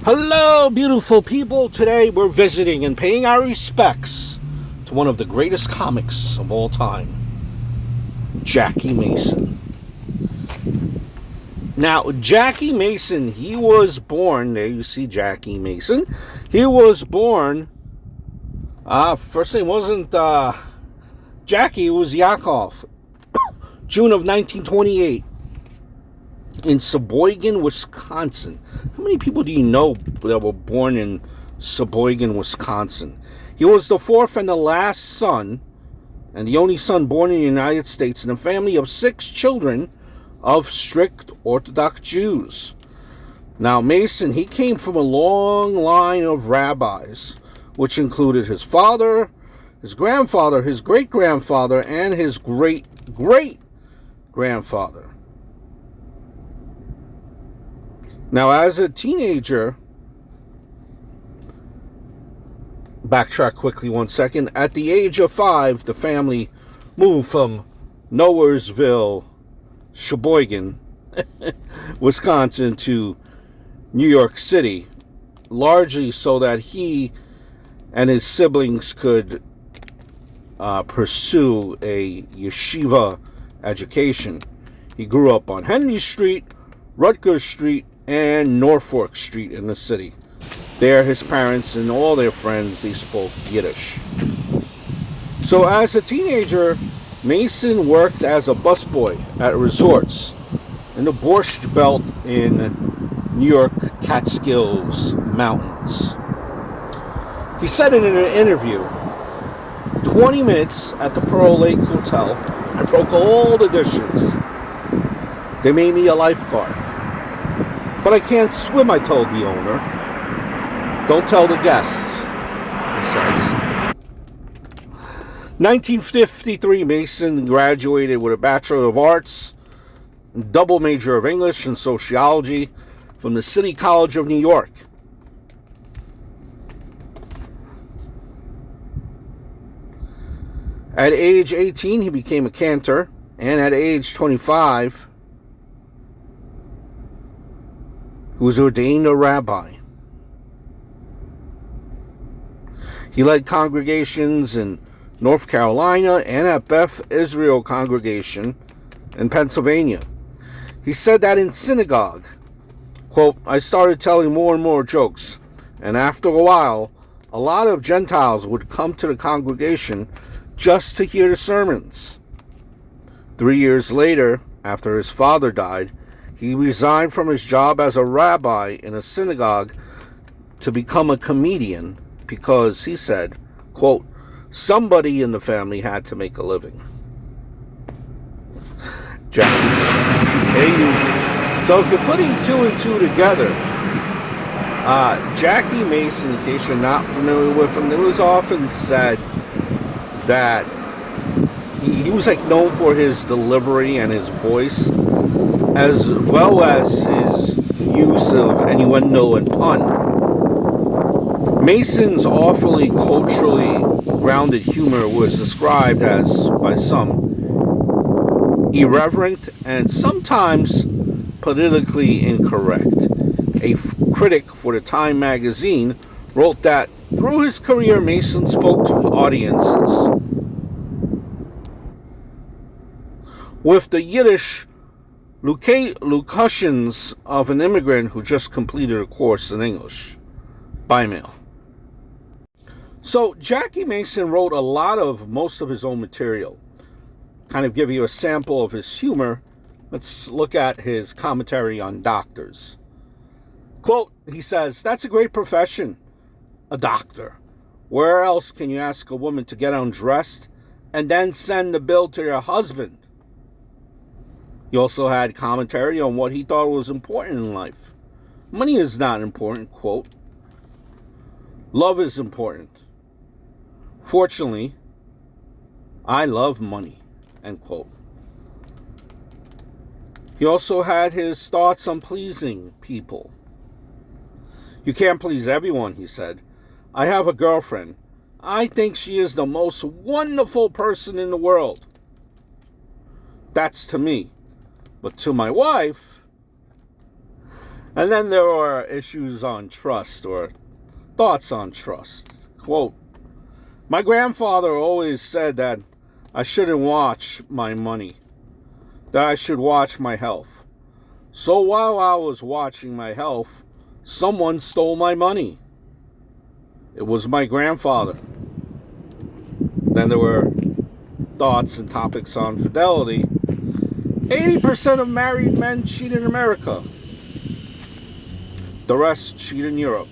Hello, beautiful people. Today we're visiting and paying our respects to one of the greatest comics of all time, Jackie Mason. Now, Jackie Mason, he was born, there you see Jackie Mason. He was born, first name wasn't Jackie, it was Yakov. June of 1928. In Sheboygan, Wisconsin. How many people do you know that were born in Sheboygan, Wisconsin? He was the fourth and the last son, and the only son born in the United States in a family of 6 children of strict Orthodox Jews. Now, Mason, he came from a long line of rabbis, which included his father, his grandfather, his great-grandfather, and his great-great-grandfather. Now, as a teenager, backtrack quickly 1 second. At the age of 5, the family moved from Nowheresville, Sheboygan, Wisconsin, to New York City, largely so that he and his siblings could pursue a yeshiva education. He grew up on Henry Street, Rutgers Street, and Norfolk Street in the city. There, his parents and all their friends, they spoke Yiddish. So as a teenager, Mason worked as a busboy at resorts in the Borscht Belt in New York Catskills Mountains. He said in an interview, 20 minutes at the Pearl Lake Hotel, I broke all the dishes. They made me a lifeguard. But I can't swim, I told the owner. Don't tell the guests, he says. 1953, Mason graduated with a Bachelor of Arts, double major of English and Sociology from the City College of New York. At age 18, he became a cantor, and at age 25, he was ordained a rabbi. He led congregations in North Carolina and at Beth Israel congregation in Pennsylvania. He said that in synagogue, quote, I started telling more and more jokes, and after a while, a lot of Gentiles would come to the congregation just to hear the sermons. 3 years later, after his father died, he resigned from his job as a rabbi in a synagogue to become a comedian because, he said, quote, somebody in the family had to make a living. Jackie Mason. So if you're putting 2 and 2 together, Jackie Mason, in case you're not familiar with him, it was often said that he was like known for his delivery and his voice, as well as his use of innuendo and pun. Mason's awfully culturally grounded humor was described as, by some, irreverent and sometimes politically incorrect. A critic for the Time magazine wrote that through his career, Mason spoke to audiences with the Yiddish locutions of an immigrant who just completed a course in English by mail. So Jackie Mason wrote most of his own material. Kind of give you a sample of his humor. Let's look at his commentary on doctors. Quote, he says, that's a great profession, a doctor. Where else can you ask a woman to get undressed and then send the bill to your husband? He also had commentary on what he thought was important in life. Money is not important, quote. Love is important. Fortunately, I love money, end quote. He also had his thoughts on pleasing people. You can't please everyone, he said. I have a girlfriend. I think she is the most wonderful person in the world. That's to me. But to my wife, And then there are issues on trust, or thoughts on trust. Quote, my grandfather always said that I shouldn't watch my money, that I should watch my health. So while I was watching my health, someone stole my money. It was my grandfather. Then there were thoughts and topics on fidelity. 80% of married men cheat in America. The rest cheat in Europe.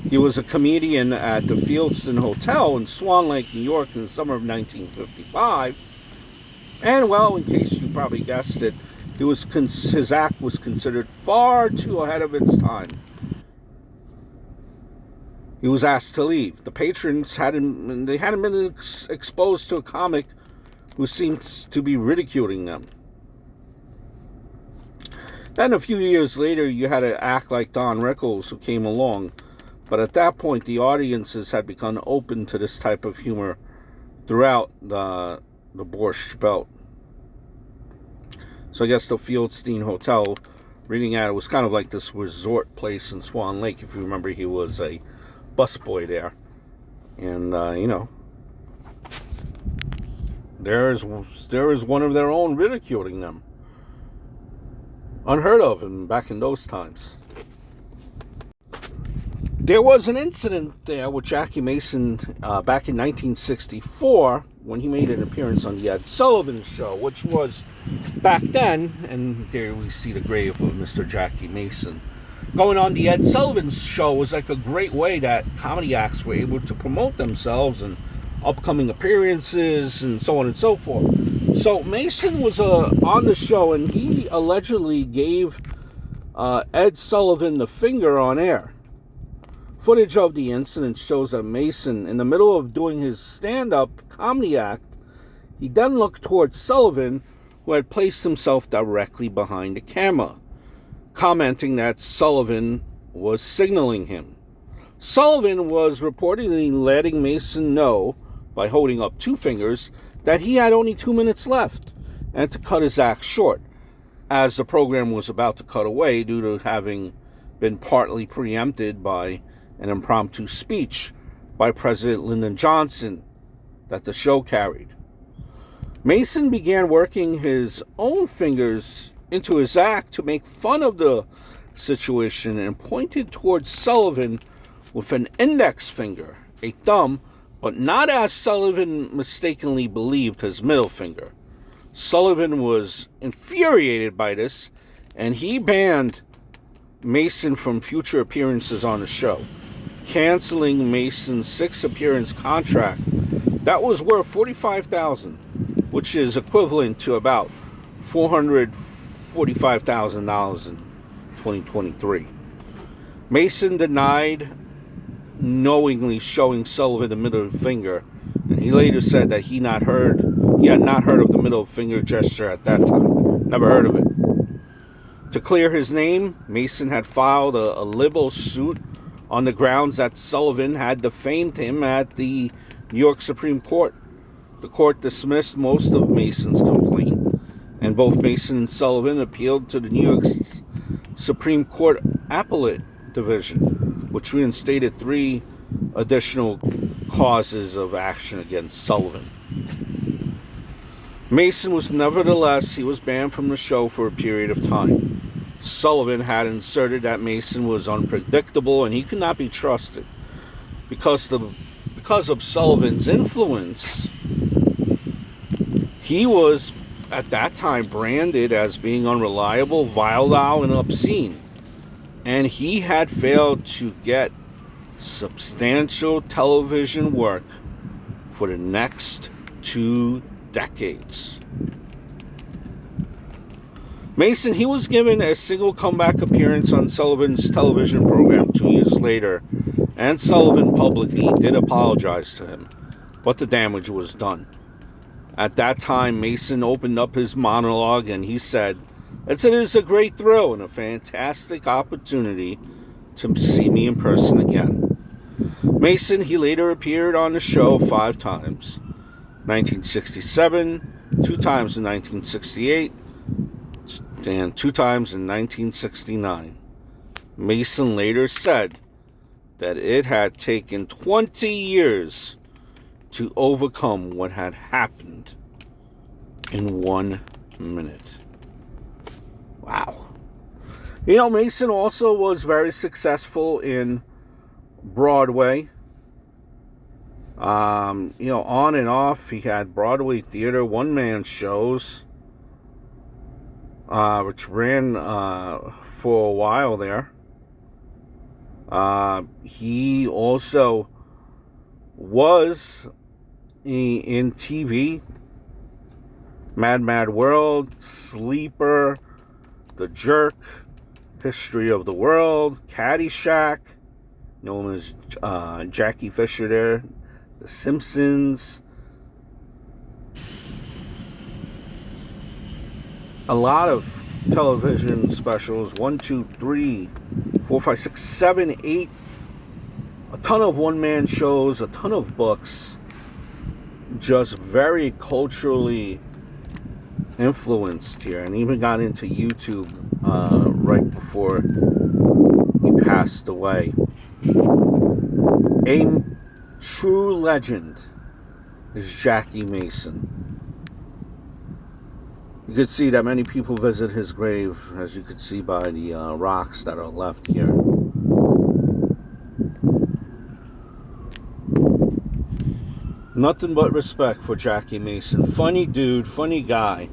He was a comedian at the Fieldston Hotel in Swan Lake, New York in the summer of 1955. And, well, in case you probably guessed it, his act was considered far too ahead of its time. He was asked to leave. The patrons hadn't been exposed to a comic who seemed to be ridiculing them. Then a few years later, you had an act like Don Rickles who came along. But at that point, the audiences had become open to this type of humor throughout the Borscht Belt. So I guess the Fieldston Hotel, reading at it, was kind of like this resort place in Swan Lake. If you remember, he was a busboy there. And, there is one of their own ridiculing them. Unheard of back in those times. There was an incident there with Jackie Mason back in 1964 when he made an appearance on the Ed Sullivan Show, which was back then, and there we see the grave of Mr. Jackie Mason. Going on the Ed Sullivan Show was like a great way that comedy acts were able to promote themselves and upcoming appearances and so on and so forth. So Mason was on the show, and he allegedly gave Ed Sullivan the finger on air. Footage of the incident shows that Mason, in the middle of doing his stand-up comedy act, he then looked towards Sullivan, who had placed himself directly behind the camera, commenting that Sullivan was signaling him. Sullivan was reportedly letting Mason know, by holding up two fingers, that he had only 2 minutes left, and to cut his act short, as the program was about to cut away due to having been partly preempted by an impromptu speech by President Lyndon Johnson that the show carried. Mason began working his own fingers into his act to make fun of the situation and pointed towards Sullivan with an index finger, a thumb, but not as Sullivan mistakenly believed, his middle finger. Sullivan was infuriated by this, and he banned Mason from future appearances on the show, canceling Mason's 6-appearance contract that was worth $45,000, which is equivalent to about $445,000 in 2023. Mason denied knowingly showing Sullivan the middle finger, and he later said that he had not heard of the middle finger gesture at that time. Never heard of it. To clear his name, Mason had filed a libel suit on the grounds that Sullivan had defamed him at the New York Supreme Court. The court dismissed most of Mason's complaint, and both Mason and Sullivan appealed to the New York Supreme Court Appellate Division, which reinstated 3 additional causes of action against Sullivan. Mason was banned from the show for a period of time. Sullivan had inserted that Mason was unpredictable and he could not be trusted. Because of Sullivan's influence, he was at that time branded as being unreliable, vile, and obscene. And he had failed to get substantial television work for the next 2 decades. Mason, he was given a single comeback appearance on Sullivan's television program 2 years later, and Sullivan publicly did apologize to him, but the damage was done. At that time, Mason opened up his monologue and he said, "It is a great thrill and a fantastic opportunity to see me in person again." Mason, he later appeared on the show 5 times. 1967, 2 times in 1968, and 2 times in 1969. Mason later said that it had taken 20 years to overcome what had happened in 1 minute. Wow. Mason also was very successful in Broadway. On and off, he had Broadway theater, one-man shows, which ran for a while there. He also was in TV, Mad World, Sleeper, The Jerk, History of the World, Caddyshack, known as Jackie Fisher there, The Simpsons. A lot of television specials, 1, 2, 3, 4, 5, 6, 7, 8. A ton of one-man shows, a ton of books. Just very culturally influenced here, and even got into YouTube right before he passed away. A true legend is Jackie Mason. You could see that many people visit his grave, as you could see by the rocks that are left here. Nothing but respect for Jackie Mason. Funny dude, funny guy.